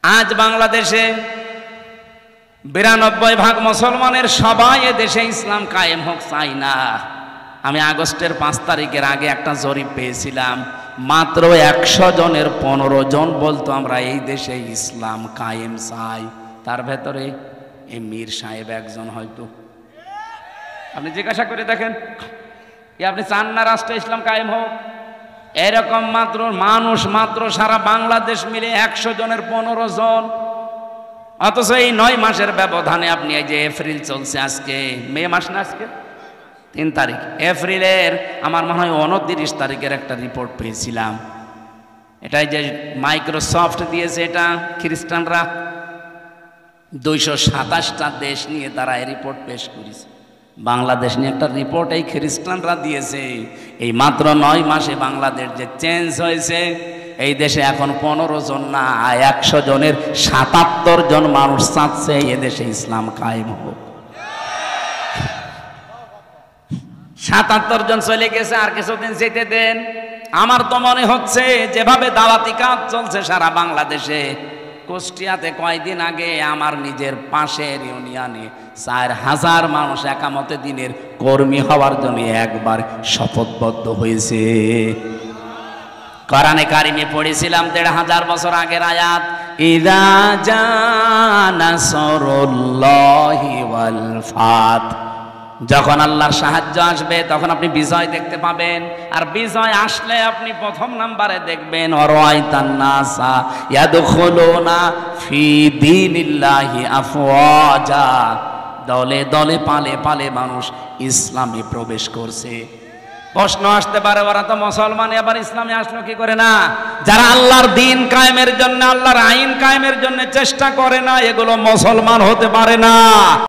আজ বাংলাদেশে 92% মুসলমানের সবাই এ দেশে ইসলাম কায়েম হোক চাই না। আমি আগস্টের 5 তারিখের আগে একটা জরিপ পেয়েছিলাম, মাত্র 100 জনের 15 জন বলতো আমরা এই দেশে ইসলাম কায়েম চাই। তার ভেতরে এই মীর সাহেব একজন। হয়তো আপনি জিজ্ঞাসা করে দেখেন, আপনি চান না রাষ্ট্রে ইসলাম কায়েম হোক? এরকম মাত্র সারা বাংলাদেশ মিলে 100 জনের 15 জন। অথচ এই 9 মাসের ব্যবধানে আপনি এই যে এপ্রিল চলছে, আজকে মে মাস না, আজকে 3 তারিখ, এপ্রিলের আমার মনে হয় 29 তারিখের একটা রিপোর্ট পেয়েছিলাম। এটাই যে মাইক্রোসফট দিয়েছে, এটা খ্রিস্টানরা 227টা দেশ নিয়ে তারা এই রিপোর্ট পেশ করেছে। বাংলাদেশ নিয়ে একটা রিপোর্ট এই খ্রিস্টানরা দিয়েছে। এই মাত্র 9 মাসে বাংলাদেশ যে চেঞ্জ হয়েছে, এই দেশে এখন 15 জন না, 100 জনের 77 জন মানুষ চাচ্ছে এ দেশে ইসলাম কায়েম হোক। 77 জন চলে গেছে, আর কিছুদিন যেতে দেন। আমার তো মনে হচ্ছে যেভাবে দাওয়াতি কাজ চলছে সারা বাংলাদেশে, কুষ্টিয়াতে কয়েকদিন আগে আমার নিজের পাশের ইউনিয়নে 4000 মানুষ একামতে দিনের কর্মী হওয়ার জন্য একবার শপথবদ্ধ হয়েছে। কোরআনে কারিমে পড়েছিলাম 1500 বছর আগের আয়াত, ইযা জা নাসরুল্লাহি ওয়াল ফাত। যখন আল্লাহর সাহায্য আসবে তখন আপনি বিজয় দেখতে পাবেন। আর বিজয় আসলে আপনি প্রথম নাম্বারে দেখবেন ওয়ারাইতান নাসা ইয়াদখুলুনা ফি দীনিল্লাহি আফওয়াজা। দলে দলে পালে পালে মানুষ ইসলামে প্রবেশ করছে। প্রশ্ন আসতে পারে, ওরা তো মুসলমান, আবার ইসলামে আসলো কি করে? না, যারা আল্লাহর দ্বীন কায়েমের জন্য, আল্লাহর আইন কায়েমের জন্য চেষ্টা করে না, এগুলো মুসলমান হতে পারে না।